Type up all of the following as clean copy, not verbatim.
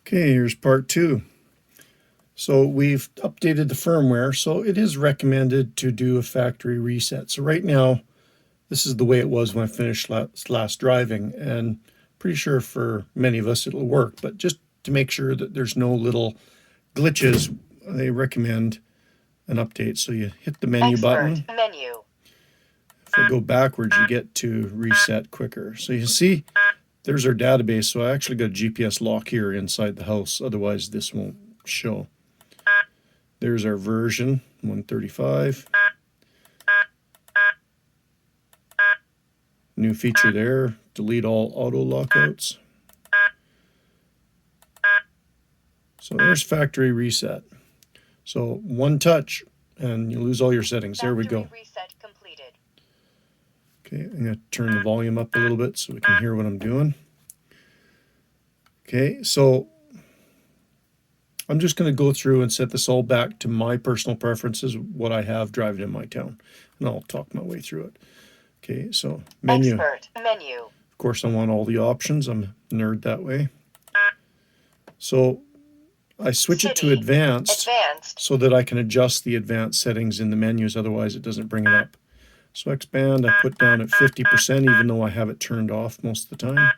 Okay, here's part two. So we've updated the firmware, so it is recommended to do a factory reset. So right now, this is the way it was when I finished last driving, and pretty sure for many of us it'll work, but just to make sure that there's no little glitches, they recommend an update. So you hit the menu button. Menu. If I go backwards, you get to reset quicker. So you see, there's our database. So I actually got a GPS lock here inside the house. Otherwise, this won't show. There's our version, 135. New feature there, delete all auto lockouts. So there's factory reset. So one touch and you lose all your settings. There we go. Reset completed. Okay, I'm going to turn the volume up a little bit so we can hear what I'm doing. Okay, so I'm just going to go through and set this all back to my personal preferences, what I have driving in my town, and I'll talk my way through it. Okay, so menu. Expert menu. Of course, I want all the options. I'm a nerd that way. So I switch it to advanced so that I can adjust the advanced settings in the menus. Otherwise, it doesn't bring it up. So expand, I put down at 50%, even though I have it turned off most of the time.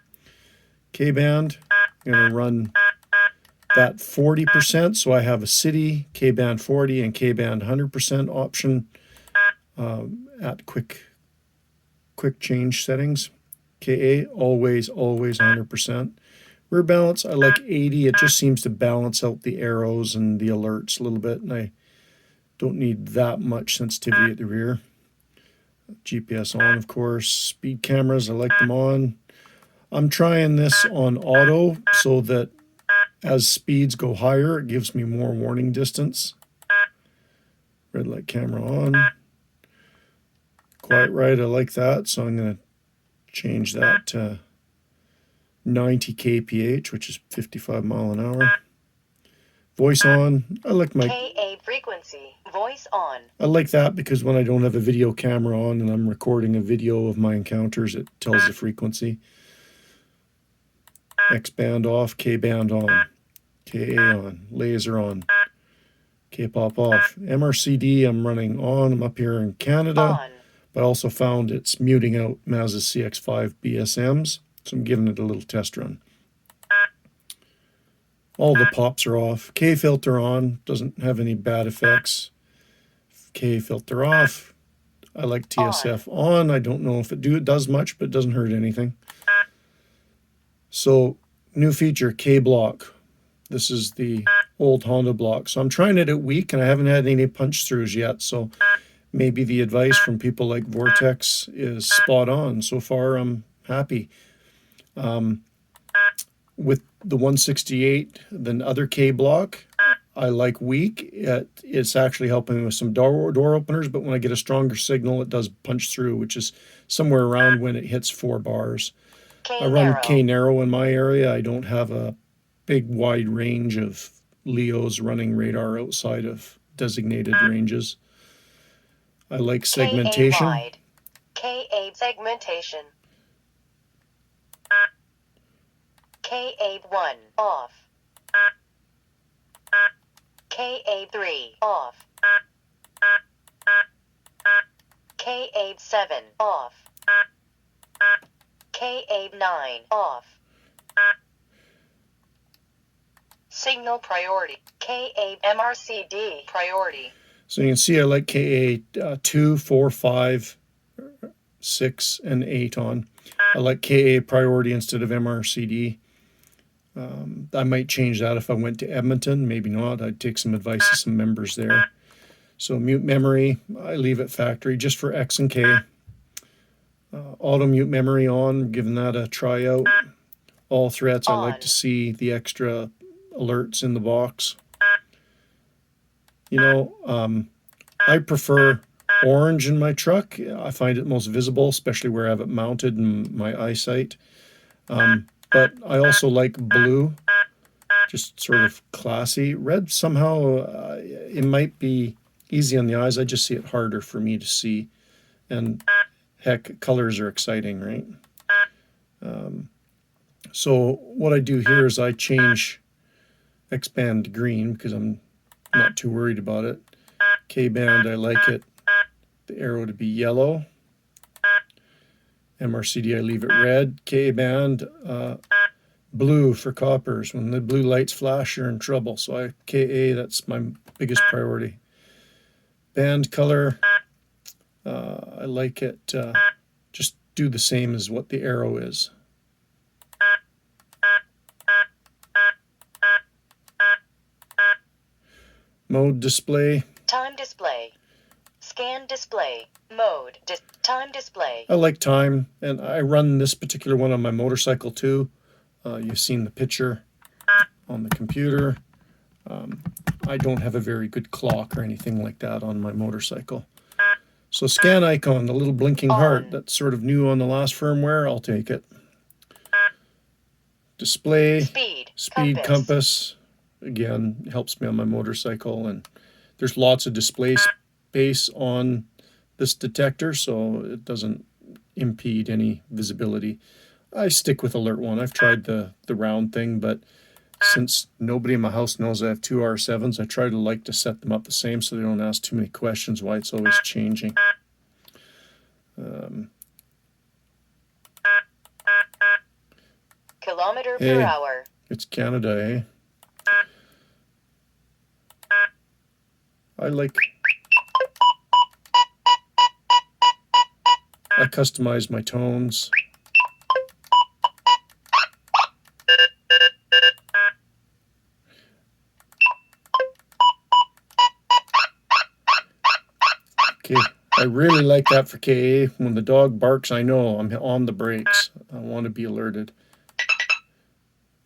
K-band, I'm going to run that 40%. So I have a city, K-band 40 and K-band 100% option at quick change settings. KA, always 100%. Rear balance, I like 80. It just seems to balance out the arrows and the alerts a little bit, and I don't need that much sensitivity at the rear. GPS on, of course. Speed cameras, I like them on. I'm trying this on auto so that as speeds go higher, it gives me more warning distance. Red light camera on. Quiet ride, I like that, so I'm going to change that to 90 kph, which is 55 mile an hour. Voice on. I like my KA frequency. Voice on. I like that because when I don't have a video camera on and I'm recording a video of my encounters, it tells the frequency. X band off, K band on, KA on, laser on, K-pop off. MRCD I'm running on. I'm up here in Canada, On. but I also found it's muting out Mazda CX-5 BSMs, so I'm giving it a little test run. All the pops are off. K filter on, doesn't have any bad effects. K filter off. I like TSF on. I don't know if it does much, but it doesn't hurt anything. So new feature, K block. This is the old Honda block. So I'm trying it at weak, and I haven't had any punch throughs yet. So maybe the advice from people like Vortex is spot on. So far, I'm happy. With the 168, the other K block, I like weak. It's actually helping me with some door openers, but when I get a stronger signal, it does punch through, which is somewhere around when it hits 4 bars. I run K narrow in my area. I don't have a big wide range of Leos running radar outside of designated ranges. I like segmentation. KA segmentation. KA1 off. KA3 off. KA7 off. KA9 off. Signal priority. KA MRCD priority. So you can see I like KA 2, 4, 5, 6, and 8 on. I like KA priority instead of MRCD. I might change that if I went to Edmonton. Maybe not. I'd take some advice of some members there. So mute memory, I leave it factory just for X and K. Auto mute memory on, giving that a try out. All threats, I like to see the extra alerts in the box. You know, I prefer orange in my truck. I find it most visible, especially where I have it mounted in my eyesight. But I also like blue, just sort of classy. Red, somehow, it might be easy on the eyes. I just see it harder for me to see. And heck, colors are exciting, right? So what I do here is I change X-band to green because I'm not too worried about it. K-band, I like it, the arrow to be yellow. MRCD, I leave it red. K-band, blue for coppers. When the blue lights flash, you're in trouble. So KA, that's my biggest priority. Band color, I like it, just do the same as what the arrow is. Mode display. Time display. Scan display. Mode. Time display. I like time, and I run this particular one on my motorcycle too. You've seen the picture on the computer. I don't have a very good clock or anything like that on my motorcycle. So scan icon, the little blinking heart, that's sort of new on the last firmware, I'll take it. Display, speed compass. Again, helps me on my motorcycle, and there's lots of display space on this detector, so it doesn't impede any visibility. I stick with Alert One. I've tried the round thing, but since nobody in my house knows I have two R7s, I try to set them up the same so they don't ask too many questions why it's always changing. Kilometer per hour. It's Canada, eh? I customize my tones. Okay, I really like that for KA. When the dog barks, I know I'm on the brakes. I want to be alerted.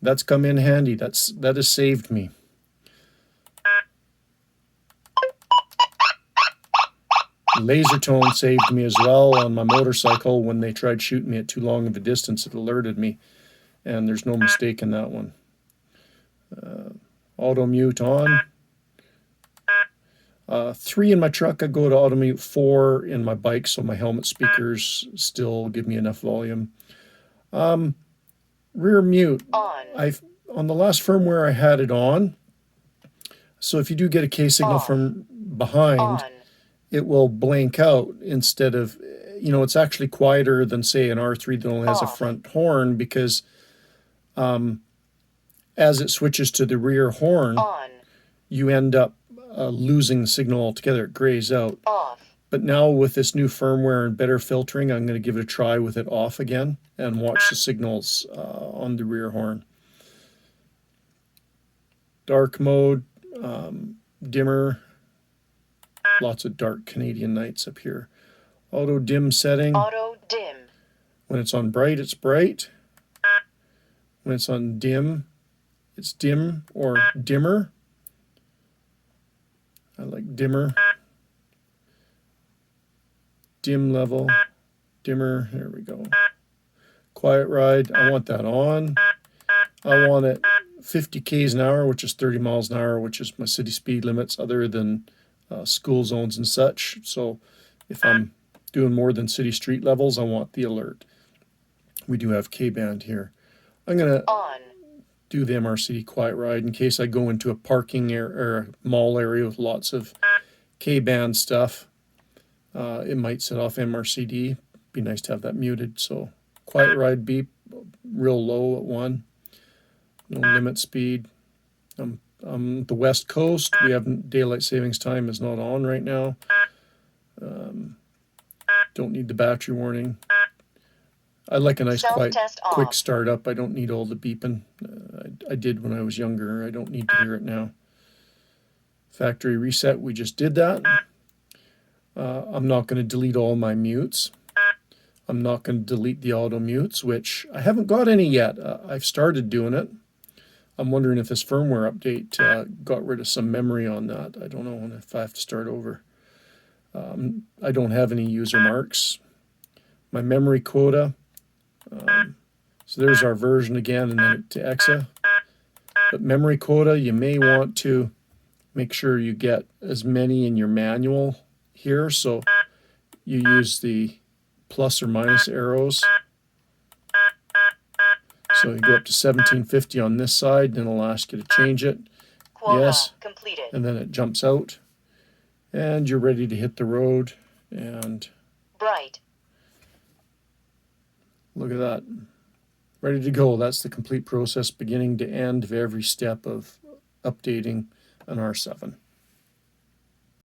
That's come in handy. That has saved me. Laser tone saved me as well on my motorcycle when they tried shooting me at too long of a distance. It alerted me, and there's no mistake in that one. Auto mute on. 3 in my truck. I go to auto mute. 4 in my bike, so my helmet speakers still give me enough volume. Rear mute. On the last firmware I had it on. So if you do get a K signal from behind, it will blank out instead of, it's actually quieter than, say, an R3 that only has a front horn, because as it switches to the rear horn, you end up losing the signal altogether. It grays out. But now with this new firmware and better filtering, I'm going to give it a try with it off again and watch the signals on the rear horn. Dark mode, dimmer. Lots of dark Canadian nights up here. Auto dim setting. Auto dim. When it's on bright, it's bright. When it's on dim, it's dim or dimmer. I like dimmer. Dim level. Dimmer. There we go. Quiet ride. I want that on. I want it 50 k's an hour, which is 30 miles an hour, which is my city speed limits other than school zones and such. So if I'm doing more than city street levels, I want the alert. We do have K-band here. I'm going to do the MRCD quiet ride in case I go into a parking area or a mall area with lots of K-band stuff. It might set off MRCD. Be nice to have that muted. So quiet ride beep, real low at 1. No limit speed. The West Coast, we have daylight savings time is not on right now. Don't need the battery warning. I like a nice quick start up. I don't need all the beeping. I did when I was younger. I don't need to hear it now. Factory reset, we just did that. I'm not going to delete all my mutes. I'm not going to delete the auto mutes, which I haven't got any yet. I've started doing it. I'm wondering if this firmware update got rid of some memory on that. I don't know if I have to start over. I don't have any user marks. My memory quota. So there's our version again, and then to EXA. But memory quota, you may want to make sure you get as many in your manual here. So you use the plus or minus arrows. So you go up to 1750 on this side, then it'll ask you to change it. Quota Yes. completed. And then it jumps out. And you're ready to hit the road. And Bright. look at that. Ready to go. That's the complete process beginning to end of every step of updating an R7.